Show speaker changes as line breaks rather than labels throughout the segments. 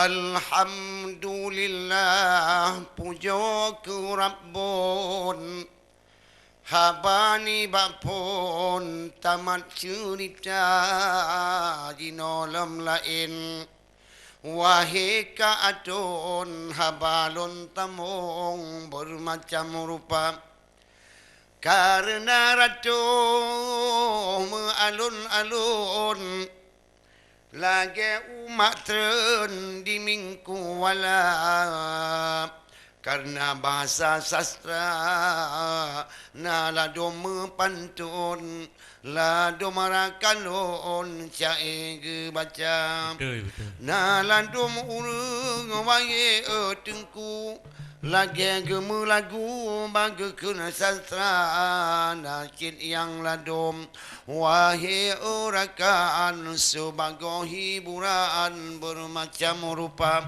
Alhamdulillah puja ku Rabbun Habani bapun tamat cerita di nolam lain Wahai kaatun habalun tamung bermacam rupa Karena ratu alun-alun Lagi umat tren di mingku wala Karena bahasa sastra Nalado mepantun Lado marakalon Cae baca Nalado urung Waye tengku Lagi gemu lagu Bagi kena sastra Nakit yang ladom Wahai orakan Sebagai hiburan Bermacam rupa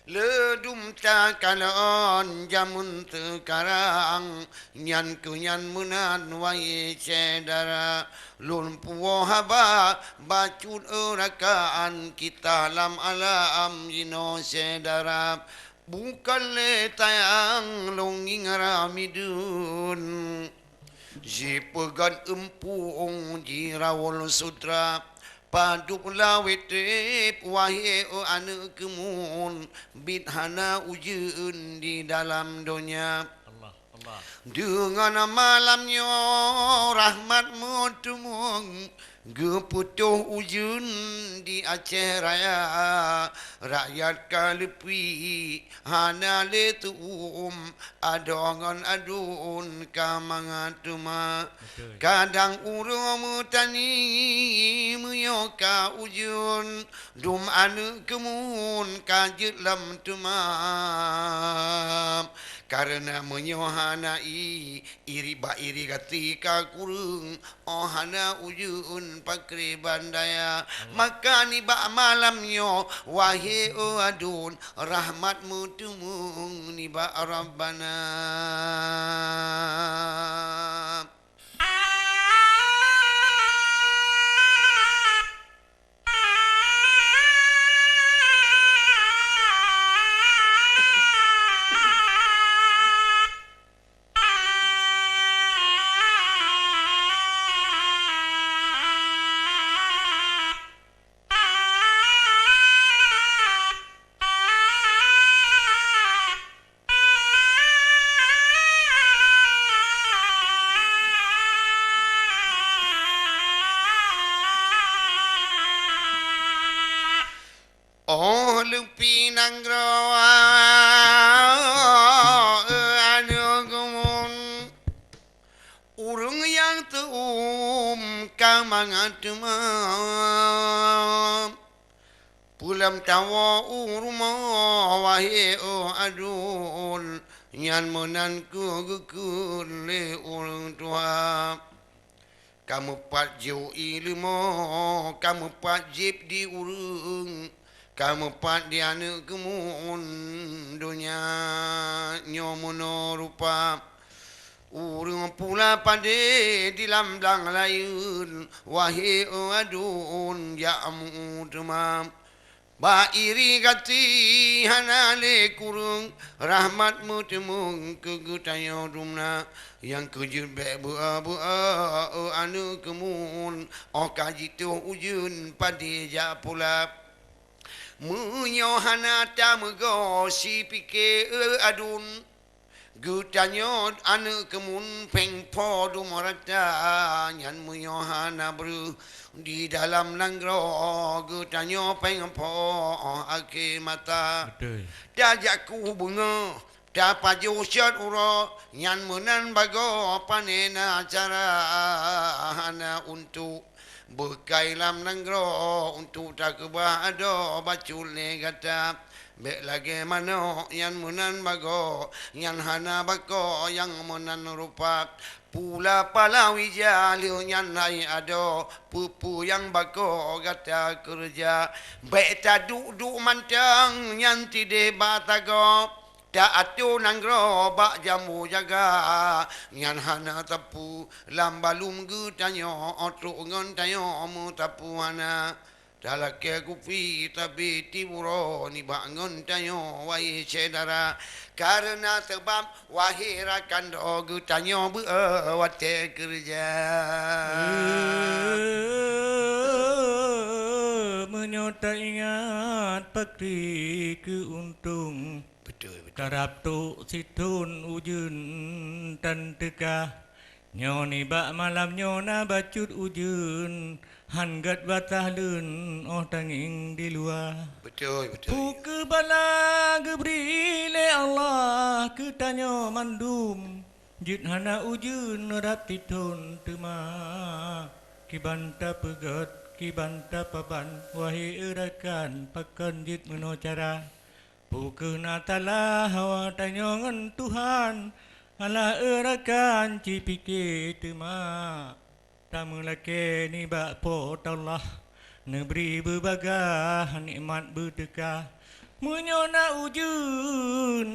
Ledum takalon Jamun tekarang Nyan kunyan menan Wahai cedara Lumpuh haba Bacut orakan Kita lam alam Jino cedara Bukan letayang longing ramidun Jipegan empung jirawol sutra Paduk lawet wahai anak kemun Bidhana ujun di dalam dunia Dengan malamnya rahmatmu tumung Geputuh ujun di Aceh Raya Rakyat kalepi Hana letum Adongan adun Kamangatuma Kadang urum tani Muyoka ujun Dum anu kemun Kajit lam tumam Karena menyohanai iri ba iri ketika kurung ohana ujun pakri bandaya maka ni ba malamnya wahai adun rahmatmu tumung ni ba rabbana Oh lupi nangrawa anu gumun urung yang tuum kamangatuma pulam tawa urma wahai adun nyan menanku gukun le urung tua kamu pat jo ilmu kamu pat jip di urung kamu pat di anu kemun dunia nyomono rupa urung pula pade di lamblang layun wahai adun ja'mu demam ba iri gati hanale kurung rahmatmu temung kegutayo dumna yang kejut be bu anu kemun oh kajitu ujun pade ja pula Munyohana tamgo si pike adun Gutanyo anu kemun pengpo dumorata Nyan munyohana bru di dalam langgro Gutanyo pengpo ake mata Dajaku bunga Dapat josat uro Nyan menan bago panena cara hana untuk Bekai lam nanggro untuk tak kebah ado bacul negata Bek lagi mano yang munan bago yang hana bako yang munan rupa Pula palawi jaliu yang nai ado pupu yang bako gata kerja Bek taduk-duk mantang yang tidak batago Tak atu nanggro bak jamu jaga Nyan hana tapu lambalum gu tanyo otruk ngon tanyo mu tapu hana Dalake kufi tapi tiburo ni bangun tanyo wahai saudara karena sebab wahai rakan dogu tanyo buat kerja
menyota ingat pakri keuntung
betul
karap tu situn ujun tan teka nyoni bak malam nyona bacut ujun Hanggat batah lun oh tanging di luar
betul
Puke bala gebri le Allah ke tanyo mandum Jit hana ujun rap titun tuma Kibanta pegat kibanta paban Wahai erakan pakan jit meno cara Puke natala hawa tanyo ngan Tuhan Ala erakan cipike tuma Tamu laki ni bak pot Allah Negeri berbagai nikmat berdekah Menyona ujun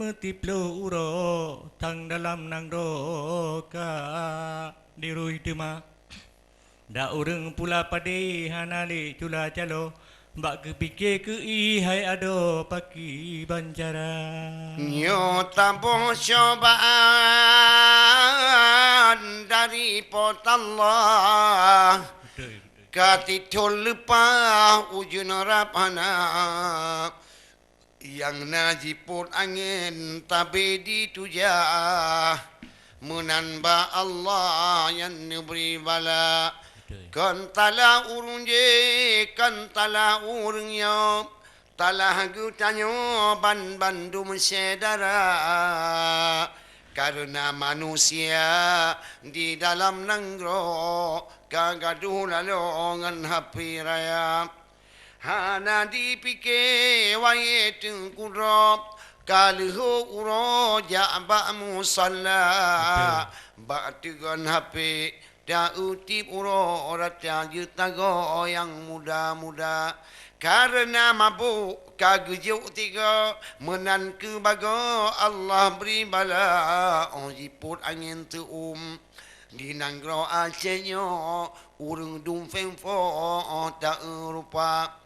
Metiplo uro Tang dalam nang doka Dirui tema Dak ureng pula pade Hanali cula calo Bak kepikir ke ihai ado Paki bancara
Nyota cobaan dari pot Allah Katitol lupa ujun rapana Yang najiput angin tapi ditujah Menanba Allah yang beri bala Kantala urunje kantala urungnya Talah gutanyo ban bandum sedara Karena manusia di dalam nanggro Kagaduh lalongan hapi raya Hana dipikir wayet kurop Kaluh uro ja'ba musalla Ba'atugan hapi Dautip uro ratya jutago yang muda-muda Karena mabuk kagujuk tiga Menan ke baga Allah beri bala Oh jiput angin tuum Di nanggro Acehnya Urung dum fengfo tak rupa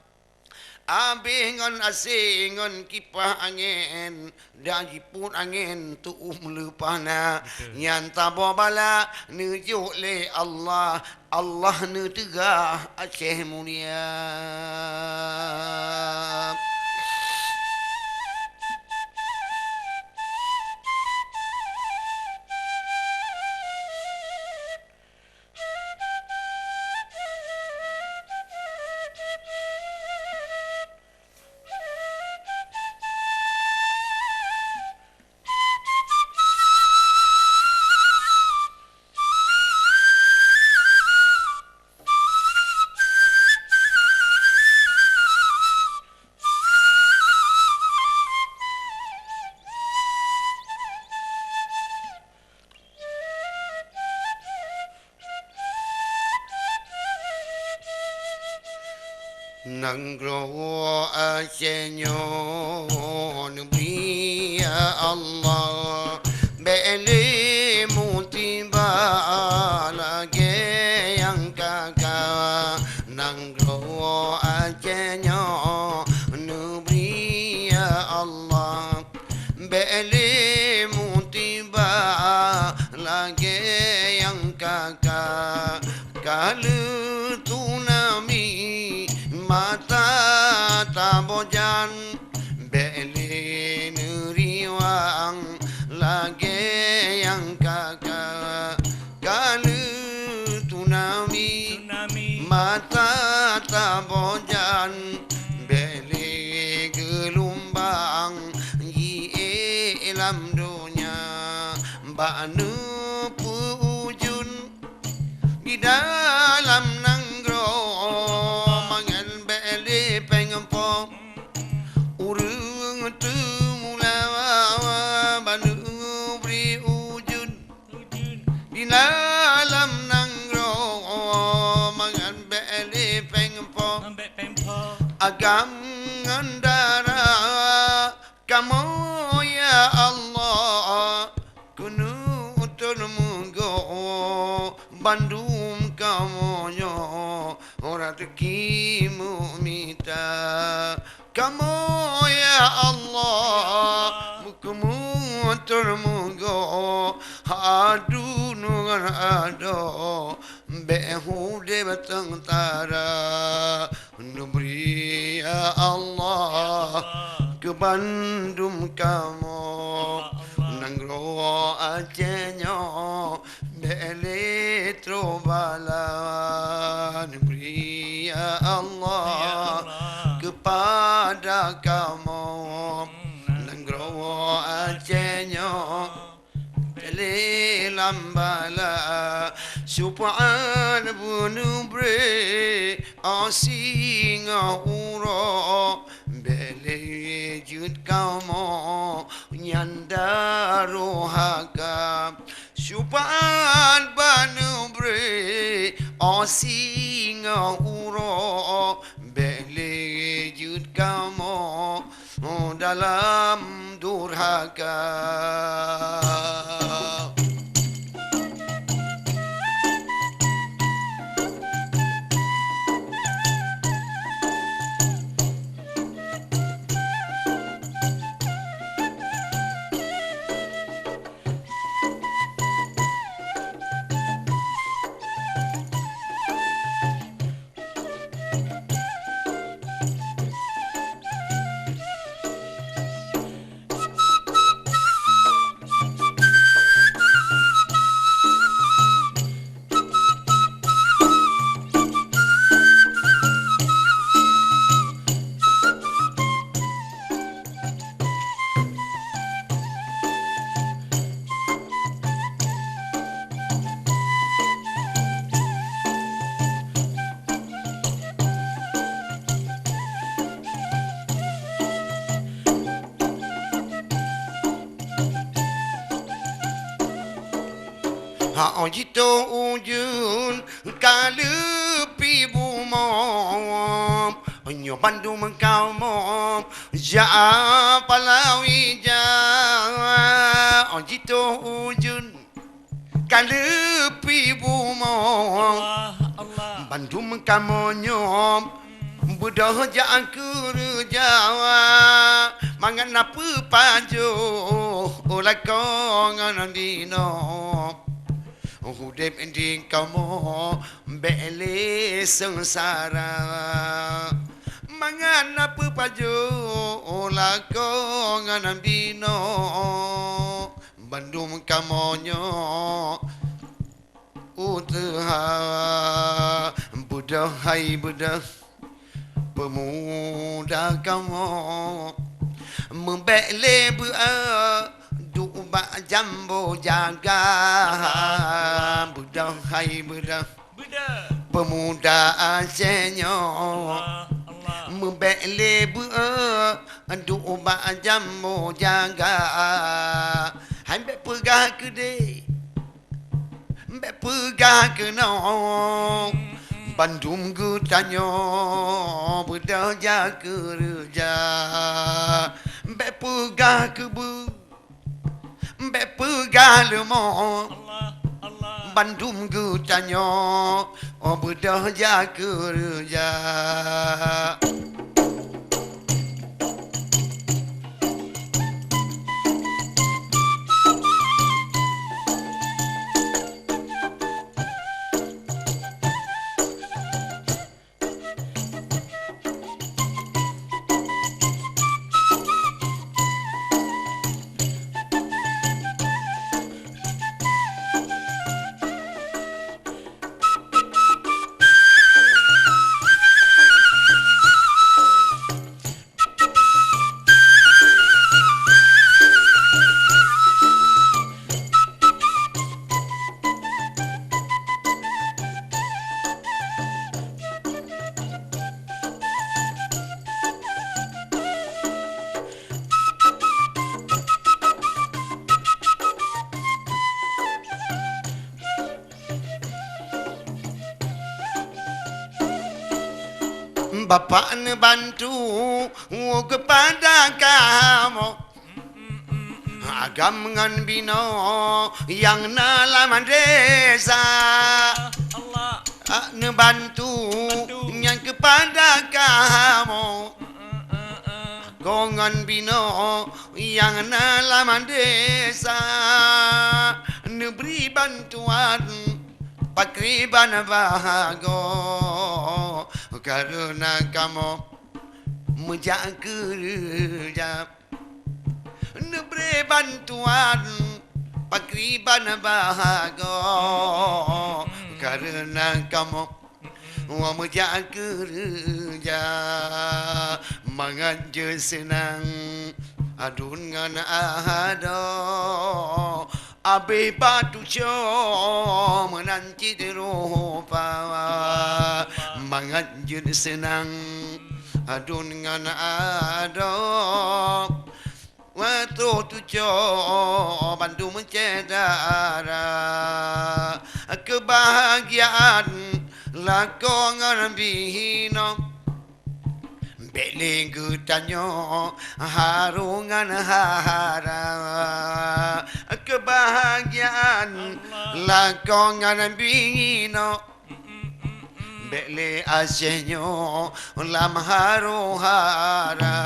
Abih ngon asing ngon kipah angin Dan jiput angin tuum lupana Nyanta bala nujuk le Allah Allah nu tegah Aceh mulia Nanggro Acehnya Nabi Allah Beli mutiba lagi yang kakak Nanggro Acehnya Nabi Allah Beli mutiba lagi yang kakak Kalau tunami mata tabojan beli neriwang lagi yang kakak kalau tunami mata tabojan beli gelombang ye elam dunia banu pujun di dalam nanggro urung tu mula banu beri ujud di dalam nanggro mangan beli pengpo agam ngandara kamu ya Allah kunu utun munggo bandung kamu nyo ora tekimu kamu ya Allah mukamu termoga adu nungan ado behude betentara nubri ya Allah ke Bandung kamu nanggro ajenyo bele trobala nubri ya Allah kepada kamu nanggro ajenyo bele lambala supaan bunubre asinga uro bele jud kamu nyanda rohaka supaan bunubre asinga uro bele jud kamu dalam durhaka. Ha jito ujun kalepi bumom nyo Bandung mengkaum ja palawi ja jito ujun kalepi bumom Bandung mengkaum nyom budah ja kerja mangan apa pajo olakong anandino Hudip ending kamu bele sengsara mangan apa pajo lakong anambino Bandung kamonyo utaha budah hai budah pemuda kamu membele Duba jambo jaga budak hai budak pemuda asenyo membele duba jambo jaga hai be pegah ke de be pegah ke no Bandung ku tanyo budak jaga kerja be pegah ke bu Bepegal mo Bandung gutanyo budah ja kerja Bapak bantu kepada kamu agam ngan bino yang nalam desa bantu yang kepada kamu Gongan bino yang nalaman desa Neberi bantuan pakriban bahago Karena kamu menjaga kerja Neberi bantuan pakriban bahago Karena kamu menjaga kerja Mangat je senang adun ngan ada Abe batu co menanti terupa Mangat je senang adun ngan ada Waktu tu co bantu mencedara Kebahagiaan lakongan bihino Beling gutanyo harungan hara Kebahagiaan lakongan bihino Bele asenyo lam haru hara